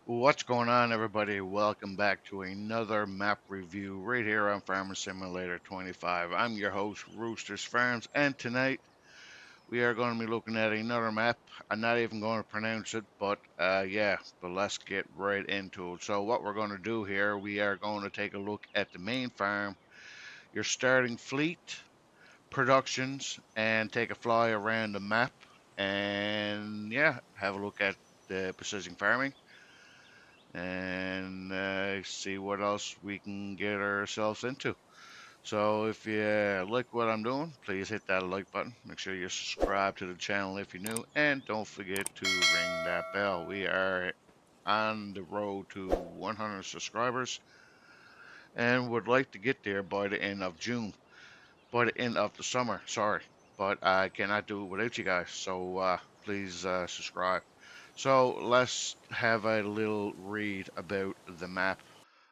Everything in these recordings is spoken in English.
What's going on, everybody? Welcome back to another map review right here on Farmer Simulator 25. I'm your host, Roosters Farms, and tonight we are going to be looking at another map. I'm not even going to pronounce it, but let's get right into it. So, what we're going to do here, we are going to take a look at the main farm, your starting fleet, productions, and take a fly around the map, and have a look at the precision farming and see what else we can get ourselves into. So if you like what I'm doing, please hit that like button. Make sure you subscribe to the channel if you're new, and don't forget to ring that bell. We are on the road to 100 subscribers and would like to get there by the end of June, by the end of the summer, sorry. But I cannot do it without you guys, so please subscribe. So let's have a little read about the map.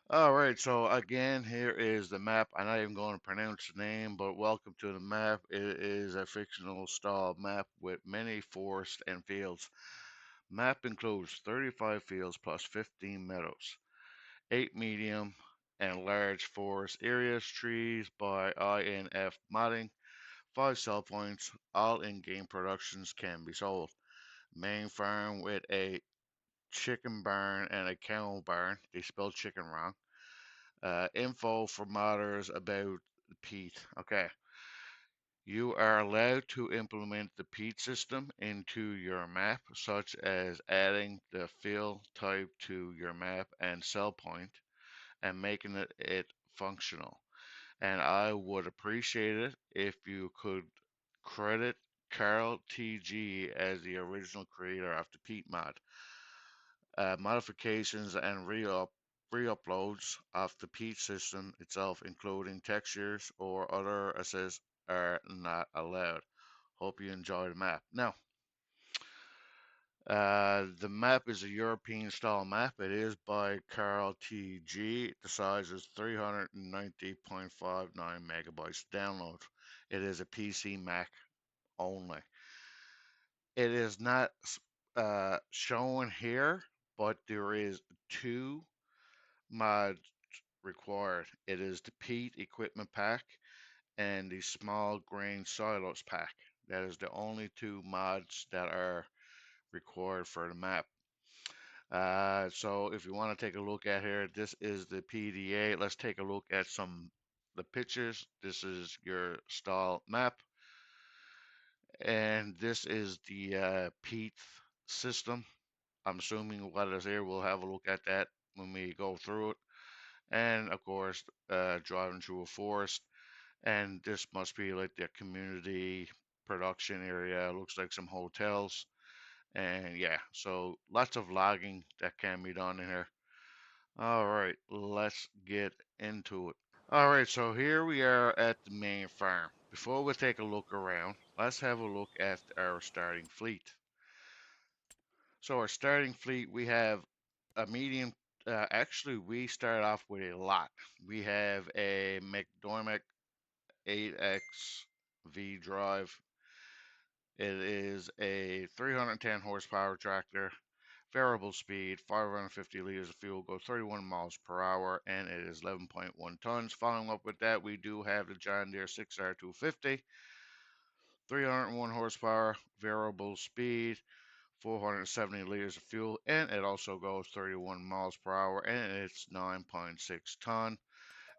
All right, so again, here is the map. I'm not even going to pronounce the name, but welcome to the map. It is a fictional style map with many forests and fields. Map includes 35 fields plus 15 meadows, 8 medium and large forest areas, trees by INF Modding, 5 sell points, all in-game productions can be sold. Main farm with a chicken barn and a cow barn. They spelled chicken wrong. Info for modders about peat. Okay. You are allowed to implement the peat system into your map, such as adding the fill type to your map and sell point and making it functional. And I would appreciate it if you could credit Carl TG as the original creator of the peat mod. Modifications and reuploads of the peat system itself, including textures or other assets, are not allowed. Hope you enjoy the map. Now, the map is a European style map. It is by Carl TG. The size is 390.59 megabytes download. It is a PC Mac only. It is not shown here, but there is two mods required. It is the peat equipment pack and the small grain silos pack. That is the only two mods that are required for the map. So if you want to take a look at here, this is the PDA. Let's take a look at the pictures. This is your style map, and this is the peat system. I'm assuming what is here. We'll have a look at that when we go through it. And of course, driving through a forest. And this must be like the community production area. Looks like some hotels. And yeah, so lots of logging that can be done in here. All right, let's get into it. All right, so here we are at the main farm. Before we take a look around, let's have a look at our starting fleet. So our starting fleet, we have a medium. Actually, we start off with a lot. We have a McDormick 8X V drive. It is a 310 horsepower tractor, variable speed, 550 liters of fuel, goes 31 miles per hour, and it is 11.1 tons. Following up with that, we do have the John Deere 6R250, 301 horsepower, variable speed, 470 liters of fuel, and it also goes 31 miles per hour, and it's 9.6 ton.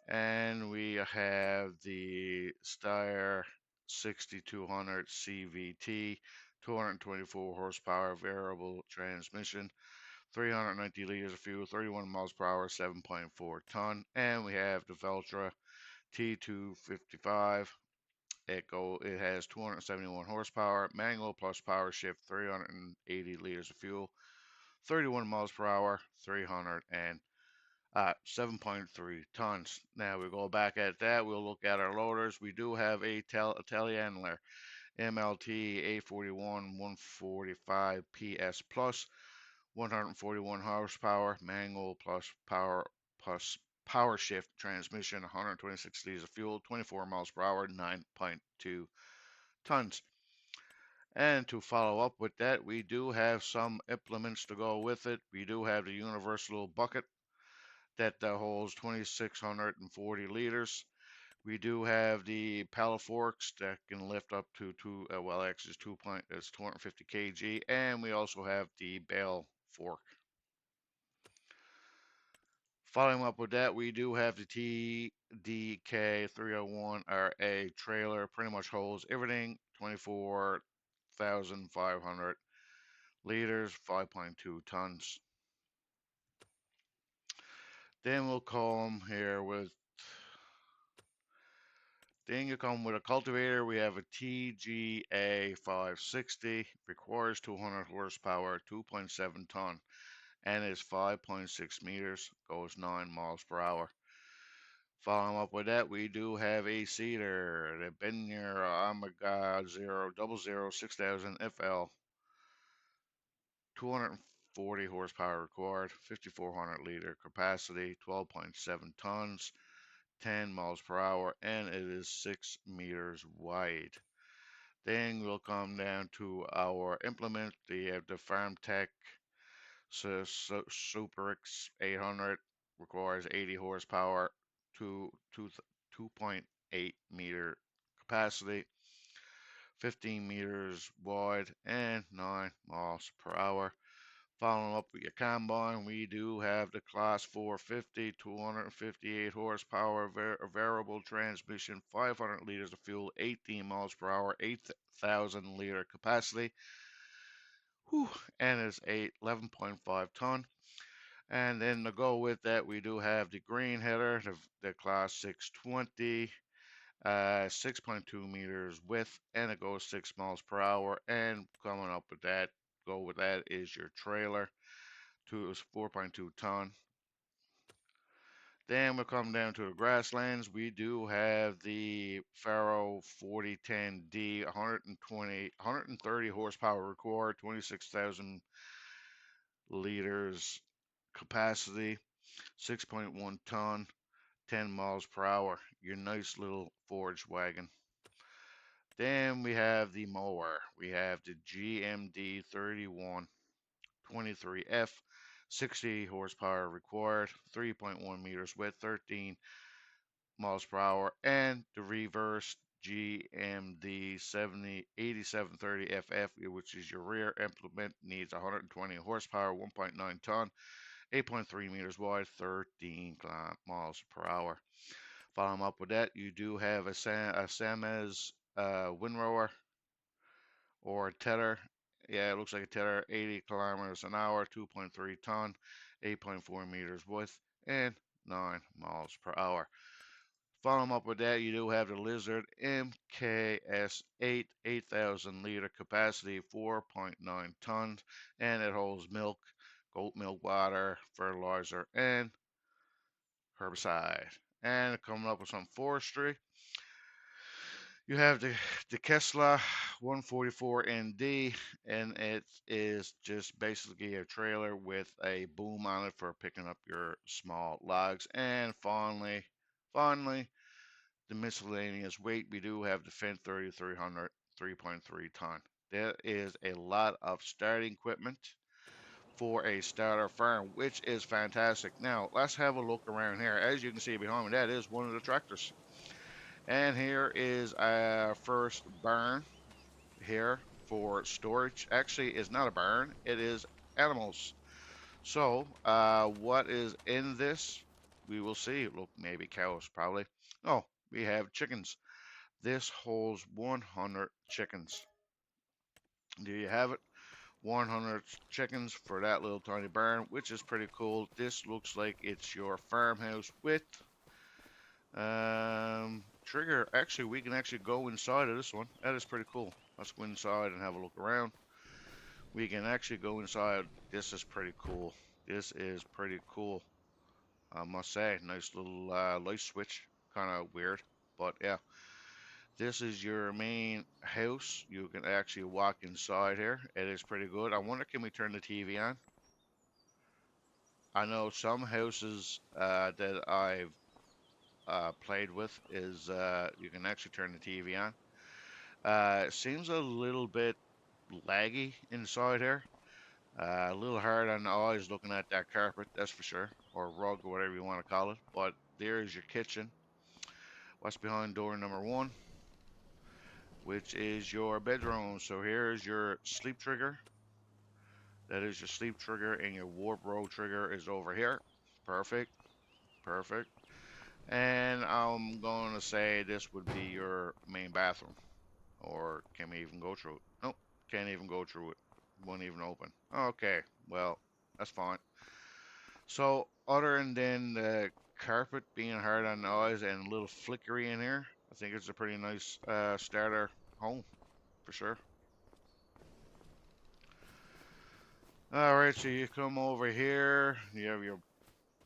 And we have the Steyr 6200 CVT, 224 horsepower variable transmission, 390 liters of fuel, 31 miles per hour, 7.4 ton. And we have the Veltra T255. It has 271 horsepower, manual plus power shift, 380 liters of fuel, 31 miles per hour, 300 and 7.3 tons. Now we go back at that. We'll look at our loaders. We do have a Telehandler MLT 841 145 PS plus 141 horsepower, manual plus power shift transmission, 126 liters of fuel, 24 miles per hour, 9.2 tons. And to follow up with that, we do have some implements to go with it. We do have the universal bucket that holds 2,640 liters. We do have the pallet forks that can lift up to well, actually, it's 250 kg, and we also have the bale fork. Following up with that, we do have the TDK 301RA trailer. Pretty much holds everything, 24,500 liters, 5.2 tons. Then we'll come here with Then you come with a cultivator. We have a TGA 560, requires 200 horsepower, 2.7 ton, and is 5.6 meters, goes 9 miles per hour. Following up with that, we do have a seeder, the Benya Omega 000 6000 FL, 240 horsepower required, 5,400 liter capacity, 12.7 tons, 10 miles per hour, and it is 6 meters wide. Then we'll come down to our implement, the Farm Tech Super X 800, requires 80 horsepower, 2.8 meter capacity, 15 meters wide, and 9 miles per hour. Following up with your combine, we do have the Class 450, 258 horsepower, variable transmission, 500 liters of fuel, 18 miles per hour, 8,000 liter capacity, whew, and it's 11.5 ton. And then to go with that, we do have the green header, the Class 620, 6.2 meters width, and it goes 6 miles per hour. And coming up with that, go with that is your trailer. Is 4.2 ton. Then we'll come down to the grasslands. We do have the Faro 4010D, 130 horsepower required, 26,000 liters capacity, 6.1 ton, 10 miles per hour. Your nice little forage wagon. Then we have the mower. We have the GMD 3123F, 60 horsepower required, 3.1 meters width, 13 miles per hour, and the reverse GMD 8730FF, which is your rear implement, needs 120 horsepower, 1.9 ton, 8.3 meters wide, 13 miles per hour. Follow up with that, you do have a Samez windrower or a tether. Yeah, it looks like a tether, 80 kilometers an hour, 2.3 ton, 8.4 meters width, and 9 miles per hour. Follow up with that, you do have the Lizard MKS8, 8,000 liter capacity, 4.9 tons, and it holds milk, goat milk, water, fertilizer, and herbicide. And coming up with some forestry, you have the Kessler 144ND, and it is just basically a trailer with a boom on it for picking up your small logs. And finally, the miscellaneous weight, we do have the Fendt 3300, 3.3 ton. That is a lot of starting equipment for a starter farm, which is fantastic. Now, let's have a look around here. As you can see behind me, that is one of the tractors. And here is our first barn here for storage. Actually, it's not a barn, it is animals. So, what is in this? We will see. Look, maybe cows, probably. Oh, we have chickens. This holds 100 chickens. There you have it. 100 chickens for that little tiny barn, which is pretty cool. This looks like it's your farmhouse with trigger. Actually, we can actually go inside of this one. That is pretty cool. Let's go inside and have a look around. We can actually go inside. This is pretty cool. This is pretty cool. I must say, nice little light switch. Kind of weird, but yeah. This is your main house. You can actually walk inside here. It is pretty good. I wonder, can we turn the TV on? I know some houses that I've played with is you can actually turn the TV on. It seems a little bit. laggy inside here. A little hard on the eyes looking at that carpet, that's for sure, or rug, or whatever you want to call it. But there is your kitchen. What's behind door number one, which is your bedroom. So here is your sleep trigger. That is your sleep trigger, and your wardrobe trigger is over here. Perfect, perfect. And I'm going to say this would be your main bathroom. Or can we even go through it? Nope, can't even go through it. Won't even open. Okay, well, that's fine. So, other than the carpet being hard on the eyes and a little flickery in here, I think it's a pretty nice starter home for sure. All right, so you come over here, you have your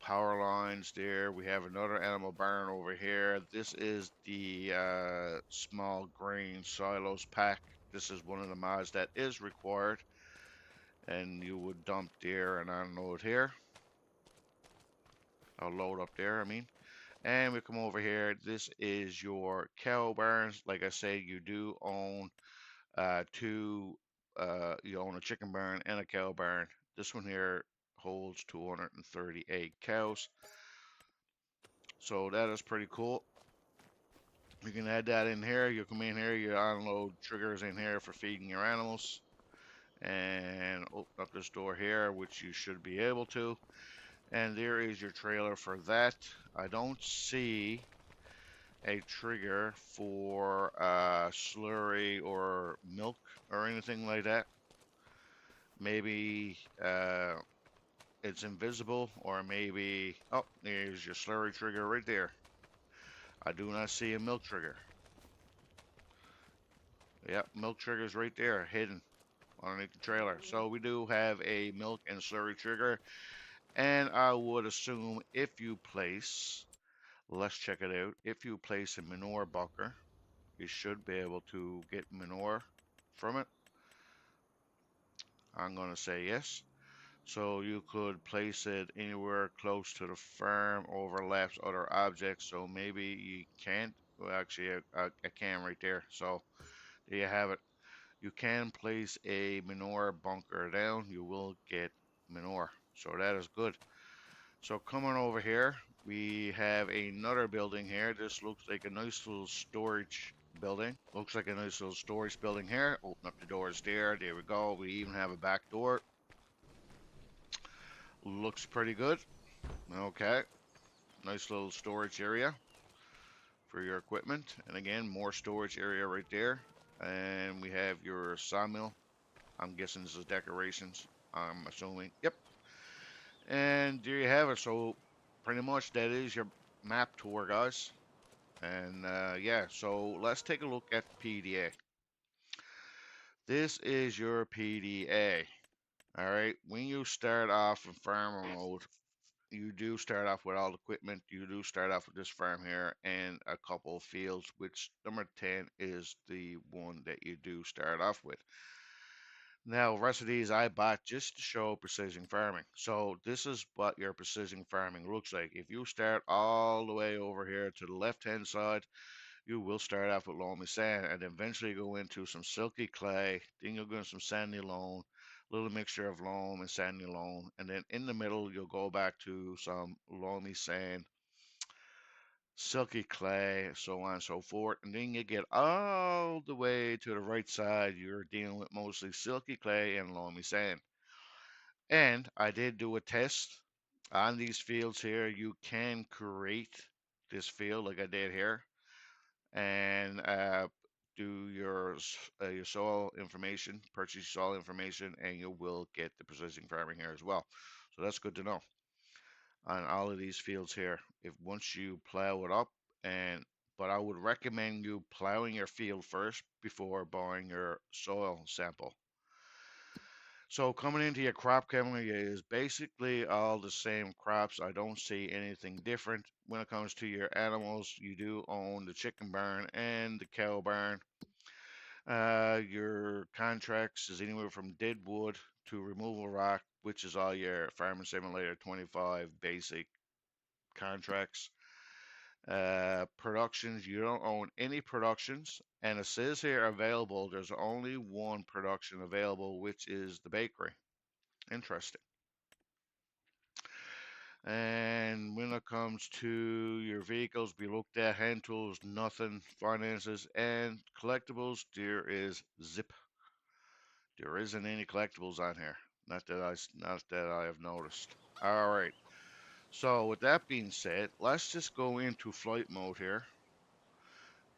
power lines there. We have another animal barn over here. This is the small grain silos pack. This is one of the mods that is required, and you would dump there and unload here. I'll load up there, I mean. And we come over here. This is your cow barns. Like I say, you do own two. You own a chicken barn and a cow barn. This one here holds 238 cows. So that is pretty cool. You can add that in here. You come in here, you unload triggers in here for feeding your animals. And open up this door here, which you should be able to. And there is your trailer for that. I don't see a trigger for slurry or milk or anything like that. Maybe it's invisible, or maybe, oh, there's your slurry trigger right there. I do not see a milk trigger. Yep, milk trigger's right there, hidden underneath the trailer. So we do have a milk and slurry trigger, and I would assume if you place, let's check it out, if you place a manure bunker, you should be able to get manure from it. I'm going to say yes. So you could place it anywhere close to the farm, overlaps other objects. So maybe you can't. Well, actually, I can right there. So there you have it. You can place a manure bunker down. You will get manure. So that is good. So coming over here, we have another building here. This looks like a nice little storage building. Looks like a nice little storage building here. Open up the doors there. There we go. We even have a back door. Looks pretty good. Okay. Nice little storage area for your equipment. And again, more storage area right there. And we have your sawmill. I'm guessing this is decorations. I'm assuming. Yep. And there you have it. So pretty much that is your map tour, guys. And yeah, so let's take a look at PDA. This is your PDA. All right. When you start off in farmer mode, you do start off with all the equipment. You do start off with this farm here and a couple of fields, which number 10 is the one that you do start off with. Now, the rest of these I bought just to show precision farming. So this is what your precision farming looks like. If you start all the way over here to the left-hand side, you will start off with loamy sand and eventually go into some silky clay. Then you'll go into some sandy loam, a little mixture of loam and sandy loam. And then in the middle, you'll go back to some loamy sand, silky clay, so on and so forth. And then you get all the way to the right side, you're dealing with mostly silky clay and loamy sand. And I did do a test on these fields here. You can create this field like I did here and do your soil information, purchase soil information, and you will get the precision farming here as well. So that's good to know on all of these fields here. If once you plow it up, and but I would recommend you plowing your field first before buying your soil sample. So coming into your crop category is basically all the same crops. I don't see anything different. When it comes to your animals, you do own the chicken barn and the cow barn. Your contracts is anywhere from dead wood to removal rock, which is all your Farming Simulator 25 basic contracts. Productions, you don't own any productions. And it says here available, there's only one production available, which is the bakery. Interesting. And when it comes to your vehicles, be looked at hand tools, nothing, finances, and collectibles, there is zip. There isn't any collectibles on here. Not that I have noticed. All right. So with that being said, let's just go into flight mode here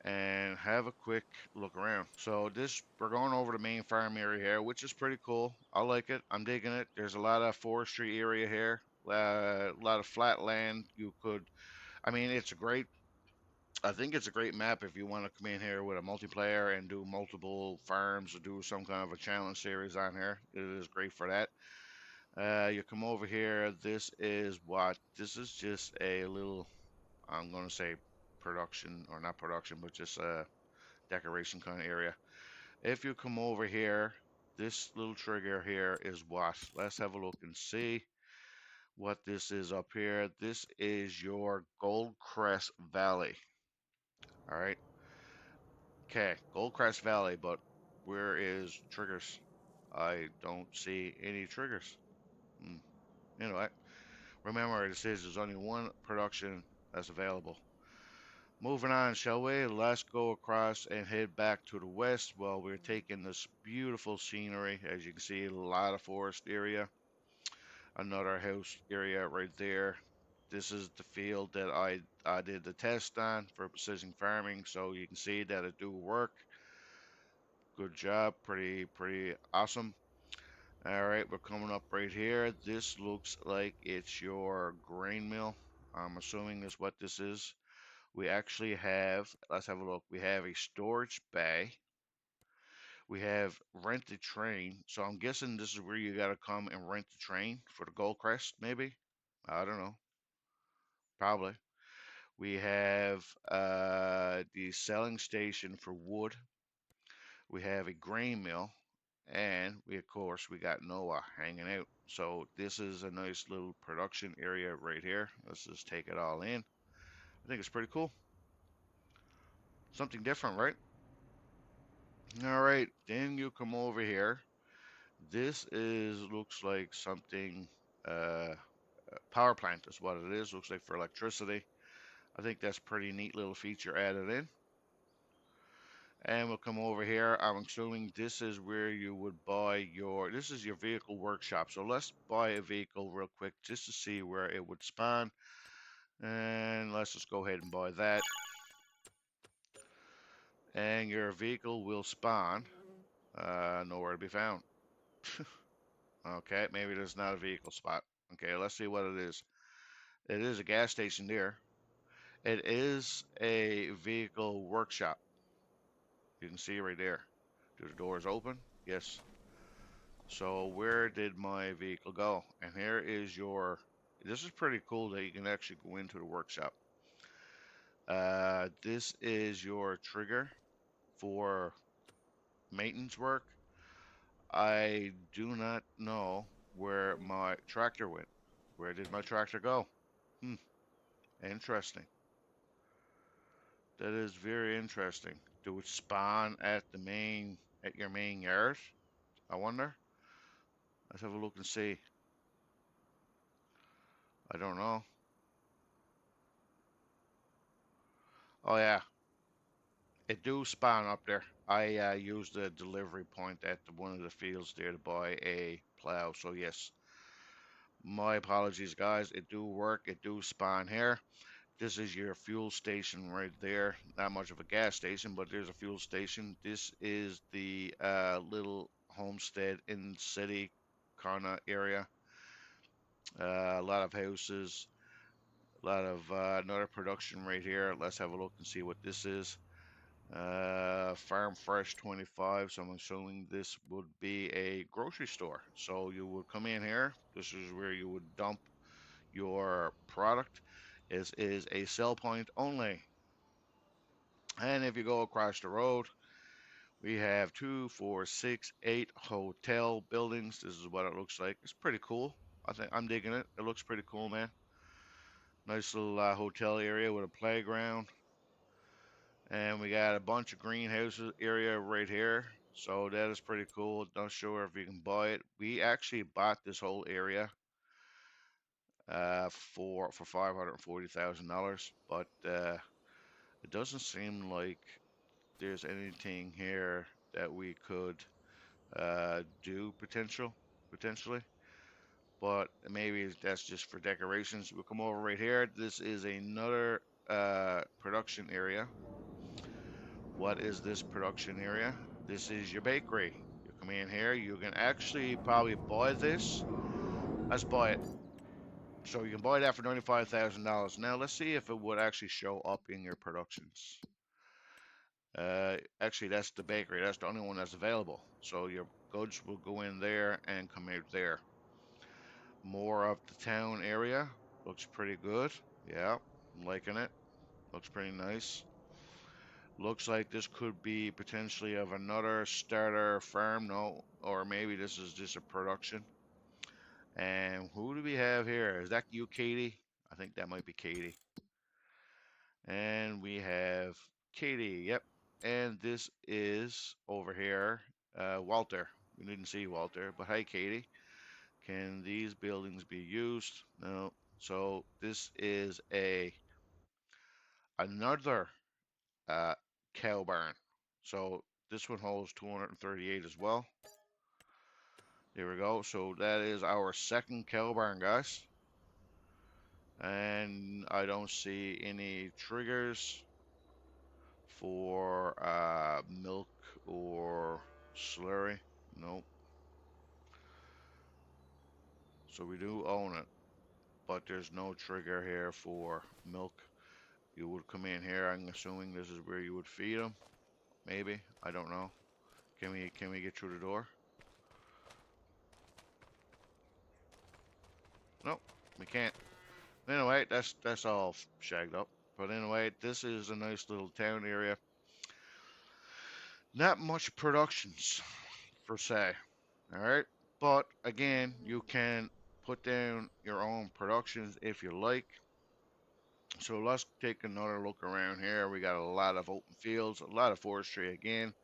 and have a quick look around. So this, we're going over the main farm area here, which is pretty cool. I like it. I'm digging it. There's a lot of forestry area here, a lot of flat land. I mean, I think it's a great map if you want to come in here with a multiplayer and do multiple farms or do some kind of a challenge series on here. It is great for that. You come over here. This is just a little, I'm going to say production, or not production, but just a decoration kind of area. If you come over here, this little trigger here is what? Let's have a look and see what this is up here. This is your Goldcrest Valley. All right. Okay, Goldcrest Valley, but where is triggers? I don't see any triggers. Hmm. Anyway, remember, this is there's only one production that's available. Moving on, shall we? Let's go across and head back to the west while we're taking this beautiful scenery. As you can see, a lot of forest area. Another house area right there. This is the field that I did the test on for precision farming, so you can see that it do work. Good job, pretty awesome. All right, we're coming up right here. This looks like it's your grain mill. I'm assuming is what this is. We actually have, let's have a look. We have a storage bay. We have rent the train. So I'm guessing this is where you got to come and rent the train for the Goldcrest, maybe. I don't know. Probably. We have the selling station for wood. We have a grain mill, and we, of course, we got Noah hanging out. So this is a nice little production area right here. Let's just take it all in. I think it's pretty cool. Something different, right? All right, then you come over here. This is looks like something power plant is what it is. Looks like for electricity. I think that's pretty neat little feature added in. And we'll come over here. I'm assuming this is where you would buy this is your vehicle workshop. So let's buy a vehicle real quick just to see where it would spawn. And let's just go ahead and buy that. And your vehicle will spawn nowhere to be found. Okay, maybe there's not a vehicle spot. Okay, let's see what it is. It is a gas station there. It is a vehicle workshop. You can see right there. Do the doors open? Yes. So where did my vehicle go? And here is this is pretty cool that you can actually go into the workshop. This is your trigger for maintenance work. I do not know where my tractor went. Where did my tractor go? Hmm, interesting. That is very interesting. Do it spawn at your main yard? I wonder. Let's have a look and see. I don't know. Oh yeah, it do spawn up there. I used the delivery point at one of the fields there to buy a plow. So yes, my apologies, guys. It do work. It do spawn here. This is your fuel station right there. Not much of a gas station, but there's a fuel station. This is the little homestead in city kind of area. A lot of houses, a lot of another production right here. Let's have a look and see what this is. Farm Fresh 25. So I'm assuming this would be a grocery store. So you would come in here. This is where you would dump your product. This is a sell point only. And if you go across the road, we have 2, 4, 6, 8 hotel buildings. This is what it looks like. It's pretty cool. I think I'm digging it. It looks pretty cool, man. Nice little hotel area with a playground. And we got a bunch of greenhouses area right here. So that is pretty cool. Not sure if you can buy it. We actually bought this whole area for $540,000, but it doesn't seem like there's anything here that we could do potentially. But maybe that's just for decorations. We'll come over right here. This is another production area. What is this production area? This is your bakery. You come in here, you can actually probably buy this. Let's buy it. So you can buy that for $95,000. Now let's see if it would actually show up in your productions. Actually, that's the bakery. That's the only one that's available. So your goods will go in there and come out there. More of the town area. Looks pretty good. Yeah, I'm liking it. Looks pretty nice. Looks like this could be potentially of another starter farm. No, or maybe this is just a production. And who do we have here? Is that you, Katie? I think that might be Katie. And we have Katie. Yep. And this is over here, Walter. We didn't see Walter, but hi, Katie. Can these buildings be used? No. So this is a another uh, cow barn. So this one holds 238 as well. There we go. So that is our second cow barn, guys. And I don't see any triggers for milk or slurry. Nope. So we do own it, but there's no trigger here for milk. You would come in here. I'm assuming this is where you would feed them. Maybe. I don't know. Can we get through the door? Nope. We can't. Anyway, that's all shagged up. But anyway, this is a nice little town area. Not much productions per se. All right. But again, you can put down your own productions if you like. So let's take another look around here. We got a lot of open fields, a lot of forestry again.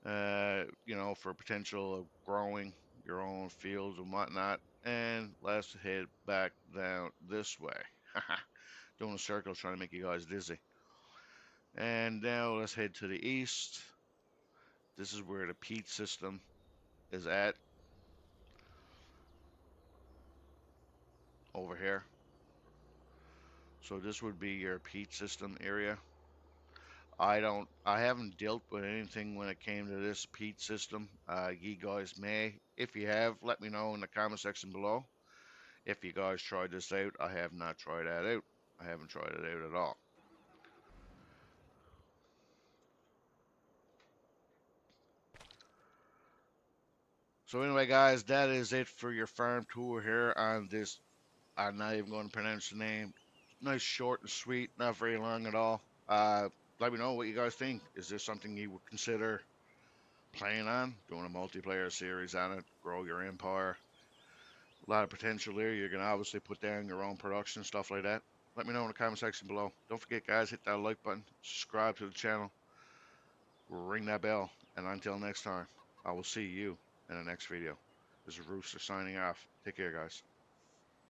For potential of growing your own fields and whatnot. And let's head back down this way. Doing a circle trying to make you guys dizzy. And now let's head to the east. This is where the peat system is at over here. So this would be your peat system area. I haven't dealt with anything when it came to this peat system. You guys may. If you have, let me know in the comment section below. If you guys tried this out, I have not tried that out. I haven't tried it out at all. So anyway, guys, that is it for your farm tour here on this. I'm not even going to pronounce the name. Nice, short and sweet, not very long at all. Let me know what you guys think. Is this something you would consider playing on, doing a multiplayer series on it, grow your empire? A lot of potential there. You're going to obviously put down your own production, stuff like that. Let me know in the comment section below. Don't forget, guys, hit that like button, subscribe to the channel, ring that bell, and until next time, I will see you in the next video. This is Rooster signing off. Take care, guys.